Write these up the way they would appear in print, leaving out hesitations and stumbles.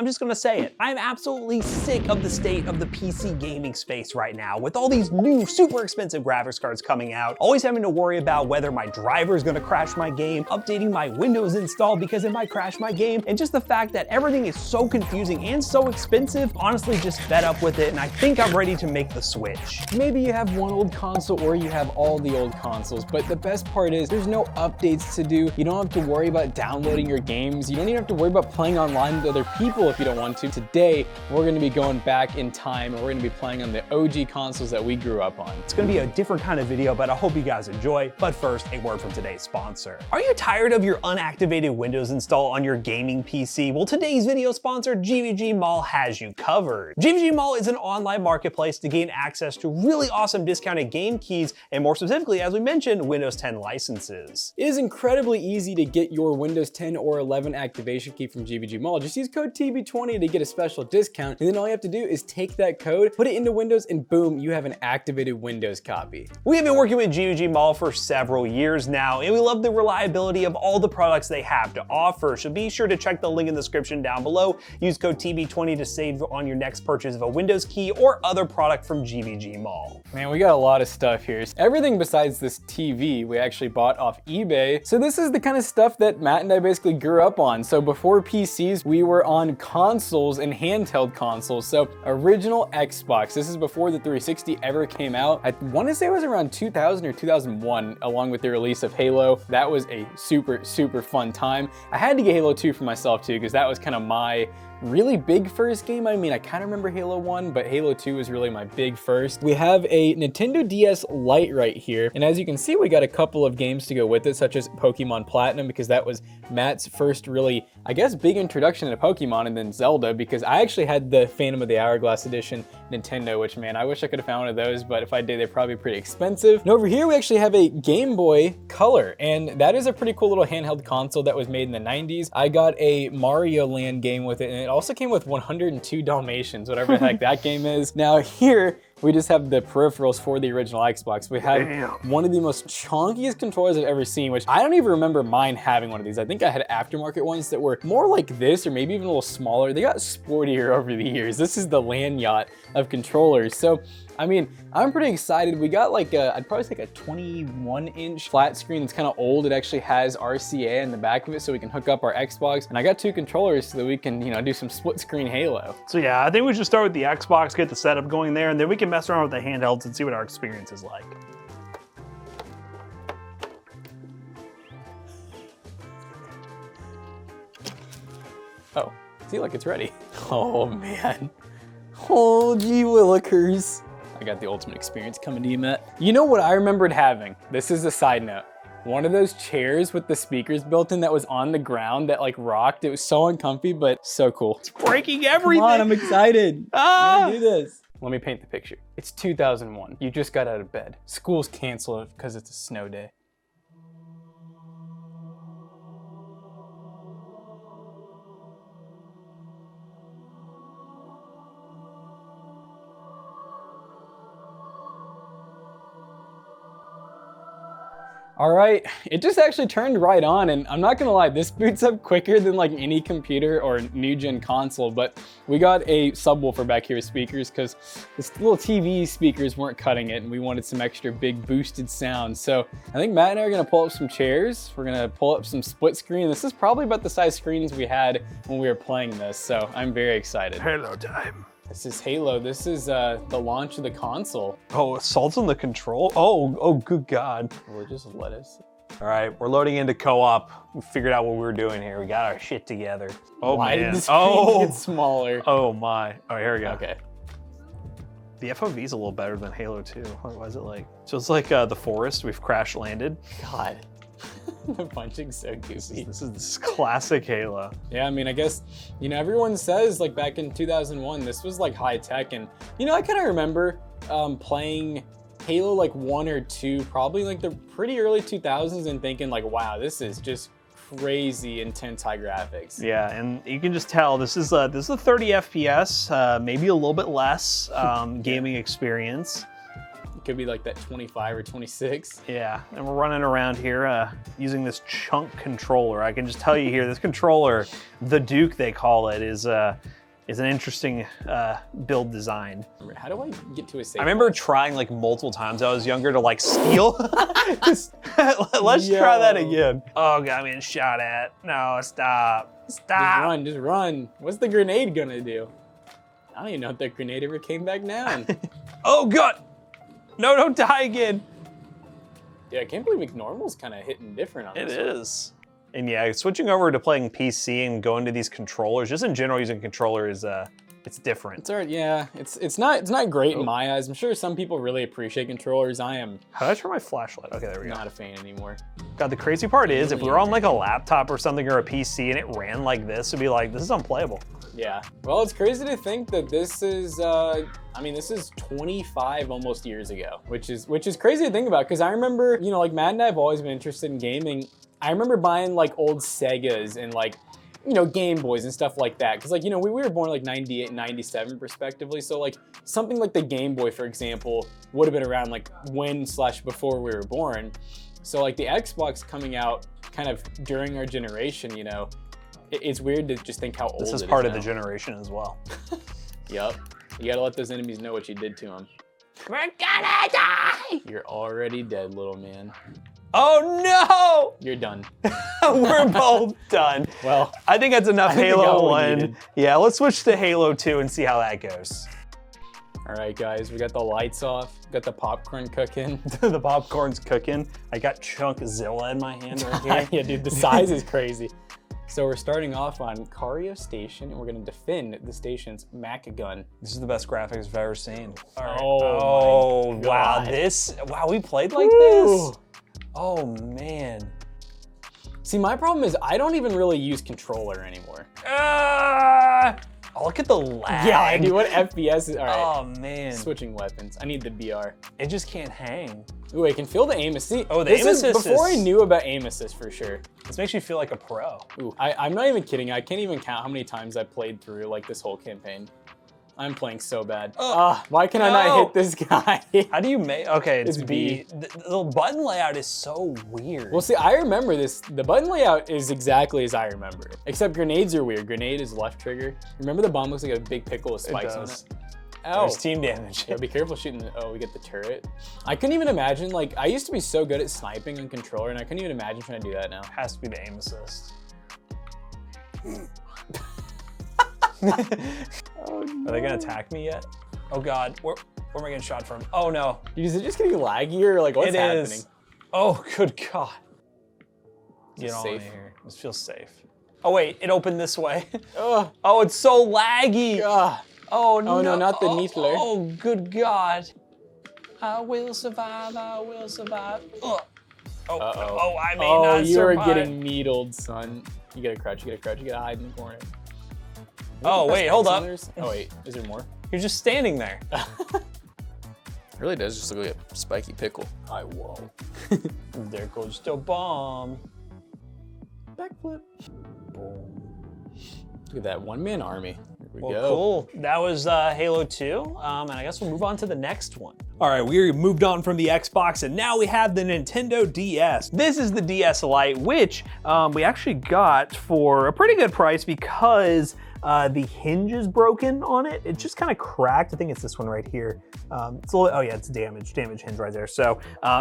I'm just gonna say it. I'm absolutely sick of the state of the PC gaming space right now, with all these new super expensive graphics cards coming out, always having to worry about whether my driver is gonna crash my game, updating my Windows install because it might crash my game, and just the fact that everything is so confusing and so expensive. Honestly, just fed up with it, and I think I'm ready to make the switch. Maybe you have one old console or you have all the old consoles, but the best part is there's no updates to do. You don't have to worry about downloading your games. You don't even have to worry about playing online with other people if you don't want to. Today, we're gonna be going back in time and we're gonna be playing on the OG consoles that we grew up on. It's gonna be a different kind of video, but I hope you guys enjoy. But first, a word from today's sponsor. Are you tired of your unactivated Windows install on your gaming PC? Well, today's video sponsor, GVG Mall, has you covered. GVG Mall is an online marketplace to gain access to really awesome discounted game keys, and more specifically, as we mentioned, Windows 10 licenses. It is incredibly easy to get your Windows 10 or 11 activation key from GVG Mall. Just use code TB20 to get a special discount, and then all you have to do is take that code, put it into Windows, and boom, you have an activated Windows copy. We have been working with GVG Mall for several years now, and we love the reliability of all the products they have to offer, so be sure to check the link in the description down below. Use code TB20 to save on your next purchase of a Windows key or other product from GVG Mall. Man, we got a lot of stuff here. Everything besides this TV we actually bought off eBay. So this is the kind of stuff that Matt and I basically grew up on. So before PCs, we were on consoles and handheld consoles. So original Xbox. This is before the 360 ever came out. I want to say it was around 2000 or 2001, along with the release of Halo. That was a super, super fun time. I had to get Halo 2 for myself too, because that was kind of my really big first game. I mean, I kind of remember Halo 1, but Halo 2 was really my big first. We have a Nintendo DS Lite right here, and as you can see, we got a couple of games to go with it, such as Pokemon Platinum, because that was Matt's first really, I guess, big introduction to Pokemon, and then Zelda, because I actually had the Phantom of the Hourglass Edition Nintendo, which, man, I wish I could have found one of those, but if I did, they're probably pretty expensive. And over here, we actually have a Game Boy Color, and that is a pretty cool little handheld console that was made in the 90s. I got a Mario Land game with it, and it also came with 102 Dalmatians, whatever the heck that game is. Now here, we just have the peripherals for the original Xbox. We have one of the most chunkiest controllers I've ever seen, which I don't even remember mine having one of these. I think I had aftermarket ones that were more like this, or maybe even a little smaller. They got sportier over the years. This is the land yacht of controllers. So, I mean, I'm pretty excited. We got like I'd probably say like a 21-inch flat screen. It's kind of old. It actually has RCA in the back of it so we can hook up our Xbox. And I got two controllers so that we can, you know, do some split screen Halo. So yeah, I think we should start with the Xbox, get the setup going there, and then we can mess around with the handhelds and see what our experience is like. Oh, see, look, it's ready. Oh man. Oh, gee willikers. I got the ultimate experience coming to you, Matt. You know what I remembered having? This is a side note. One of those chairs with the speakers built in that was on the ground that like rocked. It was so uncomfy, but so cool. It's breaking everything. Come on, I'm excited. Ah! I'm gonna do this. Let me paint the picture. It's 2001. You just got out of bed. School's canceled because it's a snow day. All right, it just actually turned right on, and I'm not gonna lie, this boots up quicker than like any computer or new gen console, but we got a subwoofer back here with speakers because this little TV speakers weren't cutting it, and we wanted some extra big boosted sound. So I think Matt and I are gonna pull up some chairs. We're gonna pull up some split screen. This is probably about the size screens we had when we were playing this, so I'm very excited. Halo time. This is Halo. This is the launch of the console. Oh, assaults on the control? Oh, good God. We'll just let us. All right, we're loading into co-op. We figured out what we were doing here. We got our shit together. Oh, Why man. did the screen get smaller? Oh, my. All right, here we go. Okay. The FOV is a little better than Halo 2. Why is it like? So it's like the forest. We've crash landed. God. The punching's so goofy. This is classic Halo. Yeah, I mean, I guess, you know, everyone says like back in 2001, this was like high tech. And, you know, I kind of remember playing Halo like 1 or 2, probably like the pretty early 2000s, and thinking like, wow, this is just crazy intense high graphics. Yeah, and you can just tell this is a 30 FPS, maybe a little bit less gaming experience. could be like that 25 or 26. Yeah, and we're running around here using this chunk controller. I can just tell you here, this controller, the Duke they call it, is an interesting build design. How do I get to a save? I remember trying like multiple times when I was younger to like steal. Let's try that again. Oh, God, I'm getting shot at. No, stop. Stop. Just run. What's the grenade gonna do? I don't even know if that grenade ever came back down. Oh, God. No, don't die again. Yeah, I can't believe McNormal's kind of hitting different on It this. is. And yeah, switching over to playing PC and going to these controllers, just in general, using a controller is it's different. It's alright, yeah. It's not great in my eyes. I'm sure some people really appreciate controllers. I am How did I turn my flashlight? Okay, there we go. not a fan anymore. God, the crazy part is if we were on like a laptop or something or a PC and it ran like this, it'd be like, this is unplayable. Yeah. Well, it's crazy to think that this is this is 25 almost years ago, which is crazy to think about because I remember, like Matt and I have always been interested in gaming. I remember buying like old Segas and like, Game Boys and stuff like that. Cause like, we were born like 98 and 97 respectively. So like something like the Game Boy, for example, would have been around like when/before we were born. So like the Xbox coming out kind of during our generation, it's weird to just think how old it is. This is part of now. the generation as well. Yep. You gotta let those enemies know what you did to them. We're gonna die! You're already dead, little man. Oh You're done. no! We're both done. Well, I think that's enough I think we got Halo what we 1. needed. Yeah, let's switch to Halo 2 and see how that goes. all right, guys, we got the lights off, got the popcorn cooking. The popcorn's cooking. I got Chunkzilla in my hand right here. Yeah, dude, the size is crazy. So we're starting off on Cario Station, and we're gonna defend the station's Mac gun. This is the best graphics I've ever seen. All right. Oh my wow, God. wow, we played like Woo. this? Oh man. See, my problem is I don't even really use controller anymore. Oh, look at the lag. Yeah, I do. What FPS is? All right. Oh man. Switching weapons. I need the BR. It just can't hang. Ooh, I can feel the aim assist. Oh, the this aim is assist before is- I knew about aim assist for sure. This makes you feel like a pro. Ooh, I'm not even kidding. I can't even count how many times I played through like this whole campaign. I'm playing so bad. Why can I no. not hit this guy? How do you make? Okay, it's It's B. B. The button layout is so weird. Well, see, I remember this. The button layout is exactly as I remember, except grenades are weird. Grenade is left trigger. Remember the bomb looks like a big pickle with spikes on does. it? Ow. There's team damage. Yeah, be careful shooting the, oh, we get the turret. I couldn't even imagine, like, I used to be so good at sniping on controller, and I couldn't even imagine trying to do that now. Has to be the aim assist. Are they gonna attack me yet? Oh God, where am I getting shot from? Oh no. Is it just getting laggier, or like, what's It happening? is. Oh, good God. Get on safe? here. This feels safe. Oh wait, it opened this way. Ugh. Oh, it's so laggy. Ugh. Oh no. Oh, no, not the oh, Needler. Oh, good God. I will survive. I will survive. Ugh. Oh, Uh-oh. oh, I may Oh, not you are survive. getting needled, son. You gotta crouch, you gotta hide in the corner. Oh, wait, hold up. Oh wait, is there more? You're just standing there. It really does just look like a spiky pickle. I won't. There goes the bomb. Backflip. Look at that one-man army. Here we Well, go. cool. That was Halo 2, and I guess we'll move on to the next one. All right, we moved on from the Xbox, and now we have the Nintendo DS. This is the DS Lite, which we actually got for a pretty good price because the hinge is broken on it. It just kind of cracked. I think it's this one right here. It's a little, oh yeah, it's damaged hinge right there. So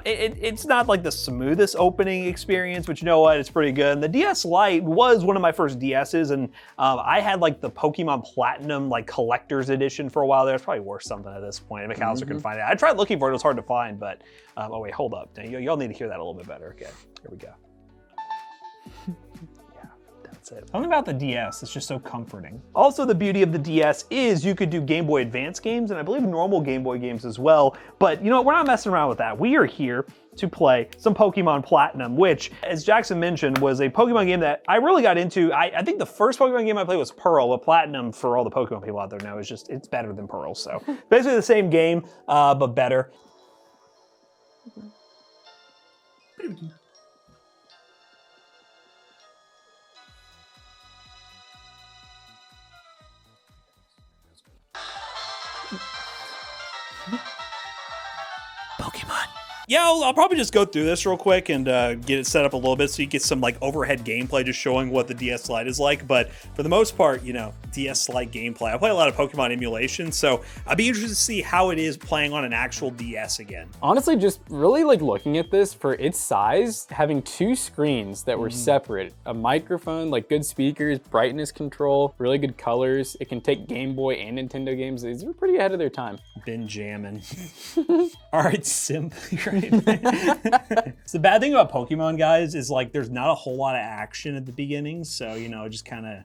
it's not like the smoothest opening experience, but you know what? It's pretty good. And the DS Lite was one of my first DS's, and I had like the Pokemon Platinum like collector's edition for a while there. It's probably worth something at this point. McAllister can find it. I tried looking for it. It was hard to find, but oh wait, hold up. Y'all need to hear that a little bit better. Okay, here we go. That's it. Something about the DS, it's just so comforting. Also, the beauty of the DS is you could do Game Boy Advance games, and I believe normal Game Boy games as well. But you know what, we're not messing around with that. We are here to play some Pokemon Platinum, which, as Jackson mentioned, was a Pokemon game that I really got into. I think the first Pokemon game I played was Pearl, but Platinum, for all the Pokemon people out there know, is just, it's better than Pearl. So basically the same game, but better. Yeah, I'll probably just go through this real quick and get it set up a little bit so you get some like overhead gameplay just showing what the DS Lite is like. But for the most part, you know, DS Lite gameplay. I play a lot of Pokemon emulation, so I'd be interested to see how it is playing on an actual DS again. Honestly, just really like looking at this for its size, having 2 screens that were separate, a microphone, like good speakers, brightness control, really good colors. It can take Game Boy and Nintendo games. These were pretty ahead of their time. Been jamming. All right, simply right. So the bad thing about Pokemon, guys, is like there's not a whole lot of action at the beginning, so you know, it just kind of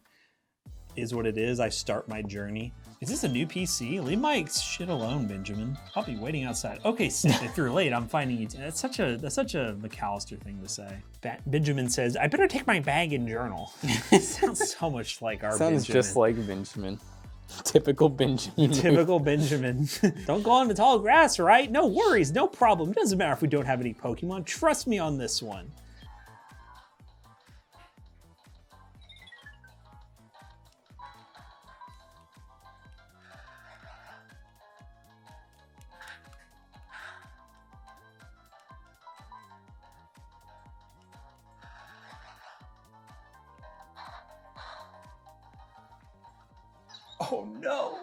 is what it is. I start my journey. Is this a new PC? Leave my shit alone, Benjamin. I'll be waiting outside. Okay, Sid, if you're late, I'm finding you. That's such a McAllister thing to say. Benjamin says, I better take my bag and journal. It sounds so much like our Sounds Benjamin. just like Benjamin. Typical Benjamin. Typical Benjamin. Don't go on the tall grass, right? No worries, no problem. Doesn't matter if we don't have any Pokemon. Trust me on this one. Oh no.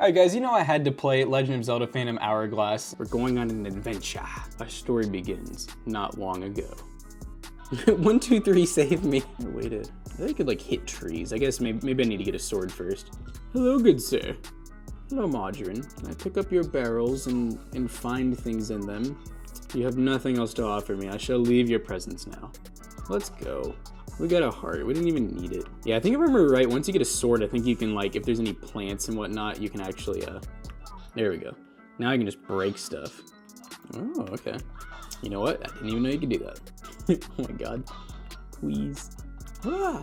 Alright guys, you know I had to play Legend of Zelda Phantom Hourglass. We're going on an adventure. Our story begins not long ago. 1, 2, 3, save me. I waited. I could like hit trees. I guess maybe I need to get a sword first. Hello, good sir. Hello, Margarine. Can I pick up your barrels and find things in them? You have nothing else to offer me. I shall leave your presence now. Let's go. We got a heart. We didn't even need it. Yeah, I think if I remember right, once you get a sword, I think you can, like, if there's any plants and whatnot, you can actually, there we go. Now I can just break stuff. Oh, okay. You know what? I didn't even know you could do that. Oh my god. Please. Ah.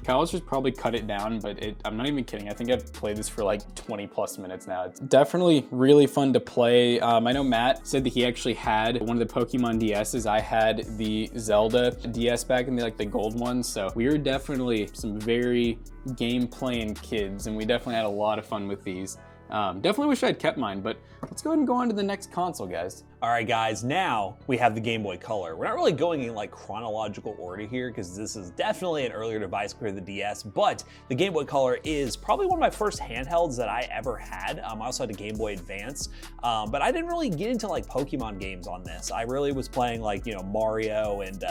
Kyle just probably cut it down, but I'm not even kidding. I think I've played this for like 20 plus minutes now. It's definitely really fun to play. I know Matt said that he actually had one of the Pokemon DSs. I had the Zelda DS back in the gold one. So we were definitely some very game playing kids, and we definitely had a lot of fun with these. Definitely wish I'd kept mine, but let's go ahead and go on to the next console, guys. All right, guys, now we have the Game Boy Color. We're not really going in like chronological order here because this is definitely an earlier device compared to the DS, but the Game Boy Color is probably one of my first handhelds that I ever had. I also had a Game Boy Advance, but I didn't really get into like Pokemon games on this. I really was playing like, you know, Mario and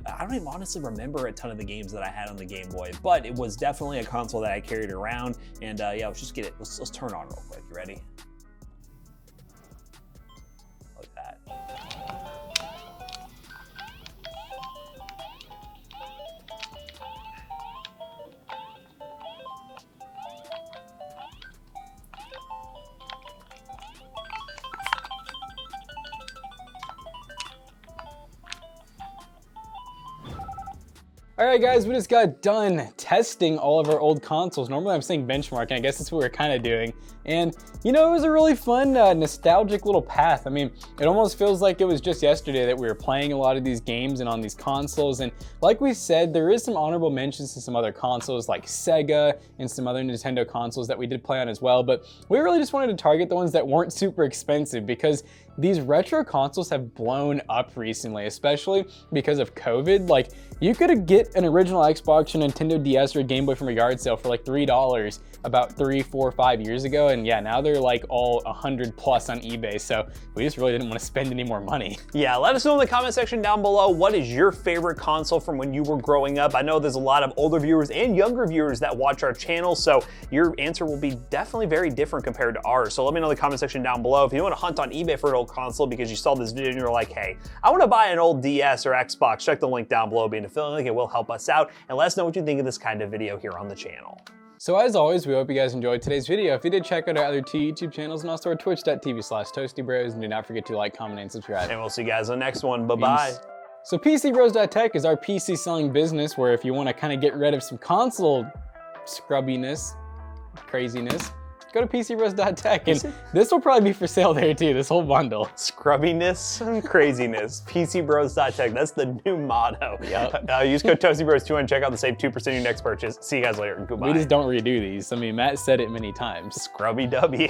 I don't even honestly remember a ton of the games that I had on the Game Boy, but it was definitely a console that I carried around. And yeah, let's just get it. Let's turn it on real quick. You ready? Like that. All right, guys, we just got done testing all of our old consoles. Normally I'm saying benchmarking. I guess that's what we're kind of doing. And, you know, it was a really fun, nostalgic little path. I mean, it almost feels like it was just yesterday that we were playing a lot of these games and on these consoles. And like we said, there is some honorable mentions to some other consoles like Sega and some other Nintendo consoles that we did play on as well. But we really just wanted to target the ones that weren't super expensive because these retro consoles have blown up recently, especially because of COVID. Like, you could get an original Xbox or Nintendo DS or Game Boy from a yard sale for like $3 about 3, 4, 5 years ago. And yeah, now they're like all 100 plus on eBay. So we just really didn't want to spend any more money. Yeah, let us know in the comment section down below, what is your favorite console from when you were growing up? I know there's a lot of older viewers and younger viewers that watch our channel, so your answer will be definitely very different compared to ours. So let me know in the comment section down below if you want to hunt on eBay for an old console because you saw this video and you're like, hey, I want to buy an old DS or Xbox. Check the link down below, being affiliate link. It will help us out, and let us know what you think of this kind of video here on the channel. So as always, we hope you guys enjoyed today's video. If you did, check out our other 2 YouTube channels and also our twitch.tv/ToastyBros, and do not forget to like, comment, and subscribe. And we'll see you guys on the next one. Bye-bye. Peace. So PCBros.tech is our PC selling business where if you want to kind of get rid of some console scrubbiness, craziness, go to PCBros.tech, and this will probably be for sale there too, this whole bundle. Scrubbiness and craziness. PCBros.tech. That's the new motto. Yep. Use code ToastyBros2 and check out the save 2% on your next purchase. See you guys later. Goodbye. We just don't redo these. I mean, Matt said it many times. Scrubby W.